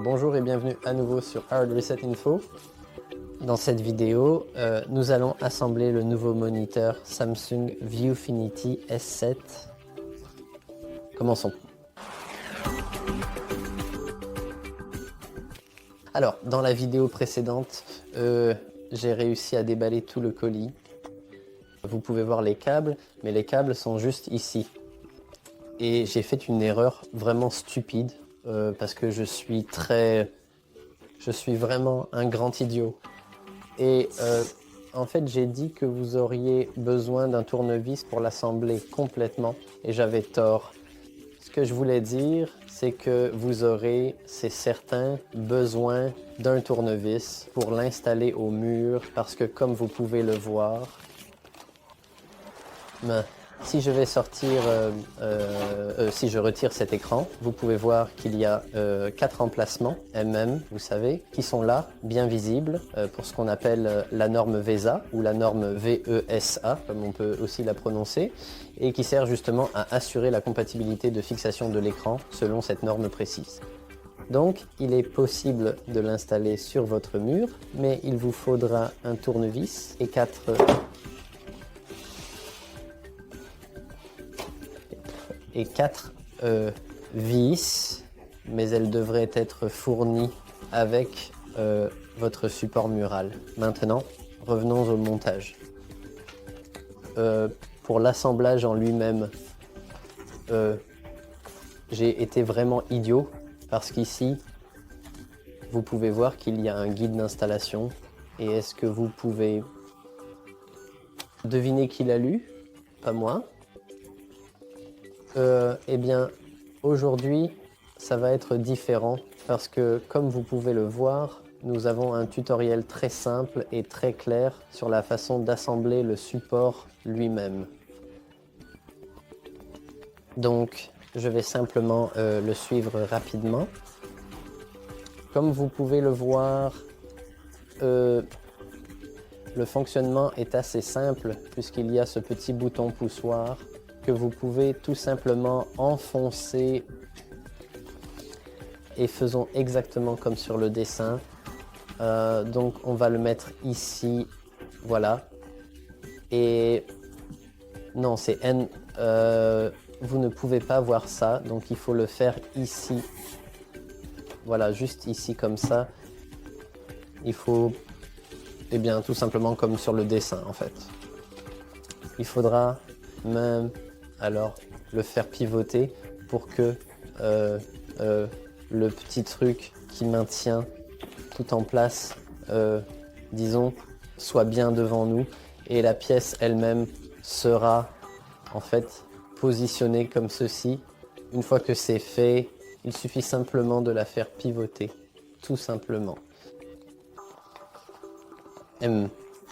Bonjour et bienvenue à nouveau sur Hard Reset Info. Dans cette vidéo, nous allons assembler le nouveau moniteur Samsung Viewfinity S7. Commençons. Alors, dans la vidéo précédente, j'ai réussi à déballer tout le colis. Vous pouvez voir les câbles, mais les câbles sont juste ici. Et j'ai fait une erreur vraiment stupide, parce que je suis vraiment un grand idiot. Et en fait, j'ai dit que vous auriez besoin d'un tournevis pour l'assembler complètement, et j'avais tort. Ce que je voulais dire, c'est que vous aurez, c'est certain, besoin d'un tournevis pour l'installer au mur, parce que comme vous pouvez le voir, si je vais sortir, si je retire cet écran, vous pouvez voir qu'il y a 4 emplacements vous savez, qui sont là, bien visibles, pour ce qu'on appelle la norme VESA, ou la norme VESA, comme on peut aussi la prononcer, et qui sert justement à assurer la compatibilité de fixation de l'écran selon cette norme précise. Donc, il est possible de l'installer sur votre mur, mais il vous faudra un tournevis et 4 vis, mais elles devraient être fournies avec votre support mural. Maintenant, revenons au montage. Pour l'assemblage en lui-même, j'ai été vraiment idiot parce qu'ici, vous pouvez voir qu'il y a un guide d'installation. Et est-ce que vous pouvez deviner qui l'a lu? Pas moi. Eh bien, aujourd'hui, ça va être différent parce que, comme vous pouvez le voir, nous avons un tutoriel très simple et très clair sur la façon d'assembler le support lui-même. Donc, je vais simplement le suivre rapidement. Comme vous pouvez le voir, le fonctionnement est assez simple puisqu'il y a ce petit bouton poussoir que vous pouvez tout simplement enfoncer, et faisons exactement comme sur le dessin. Donc on va le mettre ici, voilà. Et non, c'est N. Vous ne pouvez pas voir ça, donc il faut le faire ici. Voilà, juste ici comme ça. Il faut, eh bien, tout simplement comme sur le dessin en fait. Il faudra même alors le faire pivoter pour que le petit truc qui maintient tout en place, disons, soit bien devant nous, et la pièce elle-même sera en fait positionnée comme ceci. Une fois que c'est fait, il suffit simplement de la faire pivoter, tout simplement.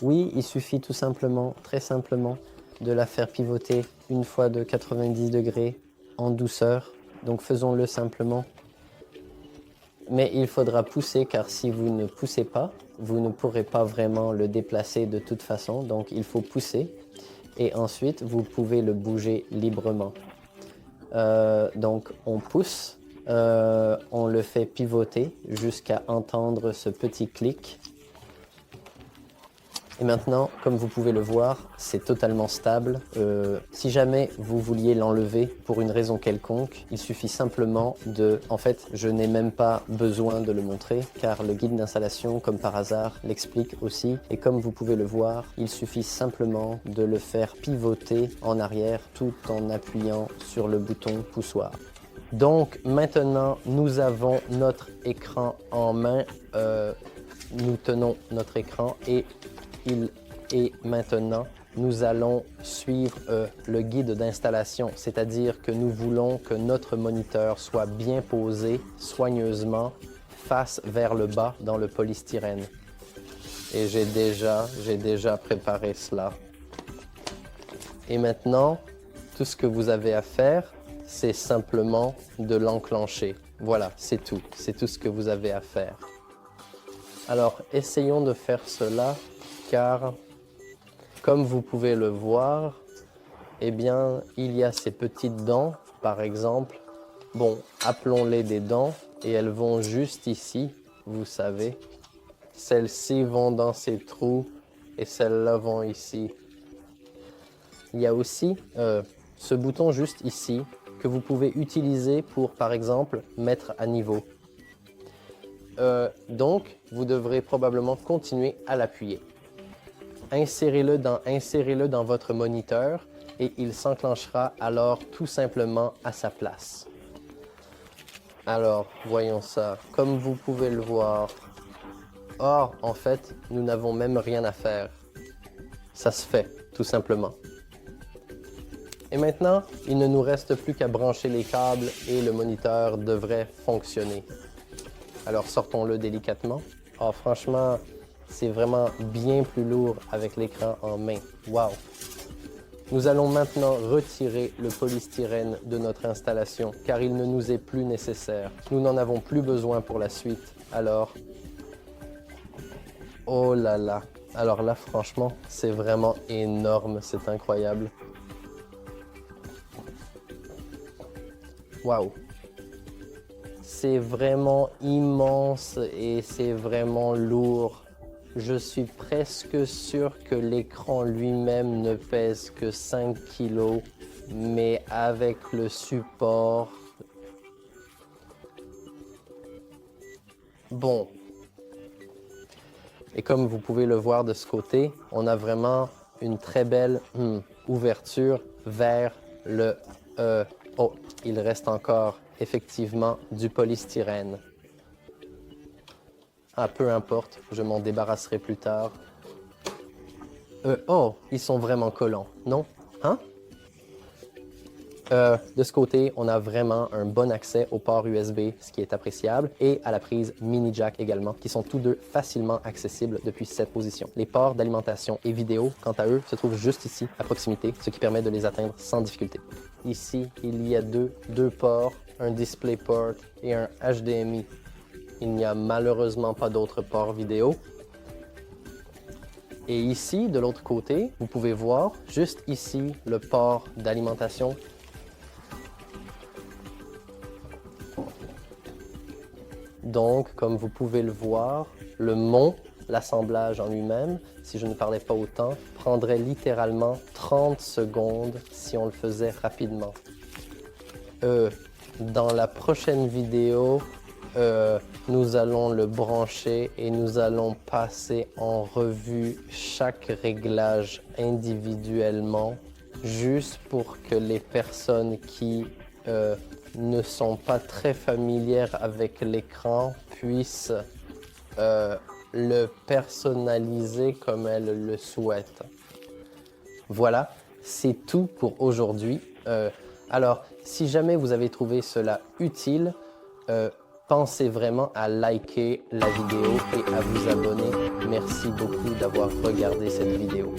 Oui, il suffit tout simplement, très simplement, de la faire pivoter une fois de 90 degrés en douceur. Donc faisons-le simplement. Mais il faudra pousser, car si vous ne poussez pas, vous ne pourrez pas vraiment le déplacer de toute façon. Donc il faut pousser et ensuite vous pouvez le bouger librement. Donc on pousse, on le fait pivoter jusqu'à entendre ce petit clic. Et maintenant, comme vous pouvez le voir, c'est totalement stable. Si jamais vous vouliez l'enlever pour une raison quelconque, il suffit simplement de... En fait, je n'ai même pas besoin de le montrer, car le guide d'installation, comme par hasard, l'explique aussi. Et comme vous pouvez le voir, il suffit simplement de le faire pivoter en arrière tout en appuyant sur le bouton poussoir. Donc maintenant, nous avons notre écran en main. Nous tenons notre écran et maintenant, nous allons suivre le guide d'installation, c'est-à-dire que nous voulons que notre moniteur soit bien posé soigneusement face vers le bas dans le polystyrène. Et j'ai déjà préparé cela. Et maintenant, tout ce que vous avez à faire, c'est simplement de l'enclencher. Voilà, c'est tout ce que vous avez à faire. Alors, essayons de faire cela, car comme vous pouvez le voir, eh bien, il y a ces petites dents, par exemple. Bon, appelons-les des dents, et elles vont juste ici, vous savez. Celles-ci vont dans ces trous et celles-là vont ici. Il y a aussi ce bouton juste ici que vous pouvez utiliser pour, par exemple, mettre à niveau. Donc, vous devrez probablement continuer à l'appuyer. Insérez-le dans votre moniteur et il s'enclenchera alors tout simplement à sa place. Alors, voyons ça. Comme vous pouvez le voir, en fait, nous n'avons même rien à faire. Ça se fait, tout simplement. Et maintenant, il ne nous reste plus qu'à brancher les câbles et le moniteur devrait fonctionner. Alors, sortons-le délicatement. Franchement, c'est vraiment bien plus lourd avec l'écran en main. Wow! Nous allons maintenant retirer le polystyrène de notre installation car il ne nous est plus nécessaire. Nous n'en avons plus besoin pour la suite. Alors, oh là là! Alors là, franchement, c'est vraiment énorme, c'est incroyable. Wow! C'est vraiment immense et c'est vraiment lourd. Je suis presque sûr que l'écran lui-même ne pèse que 5 kg, mais avec le support... Bon. Et comme vous pouvez le voir de ce côté, on a vraiment une très belle ouverture vers le... Oh, il reste encore effectivement du polystyrène. Peu importe, je m'en débarrasserai plus tard. Ils sont vraiment collants, non? Hein? De ce côté, on a vraiment un bon accès au port USB, ce qui est appréciable, et à la prise mini jack également, qui sont tous deux facilement accessibles depuis cette position. Les ports d'alimentation et vidéo, quant à eux, se trouvent juste ici, à proximité, ce qui permet de les atteindre sans difficulté. Ici, il y a deux ports, un DisplayPort et un HDMI. Il n'y a malheureusement pas d'autres ports vidéo. Et ici, de l'autre côté, vous pouvez voir juste ici le port d'alimentation. Donc, comme vous pouvez le voir, le mont, l'assemblage en lui-même, si je ne parlais pas autant, prendrait littéralement 30 secondes si on le faisait rapidement. Dans la prochaine vidéo, nous allons le brancher et nous allons passer en revue chaque réglage individuellement, juste pour que les personnes qui ne sont pas très familières avec l'écran puissent le personnaliser comme elles le souhaitent. Voilà, c'est tout pour aujourd'hui. Alors, si jamais vous avez trouvé cela utile, pensez vraiment à liker la vidéo et à vous abonner. Merci beaucoup d'avoir regardé cette vidéo.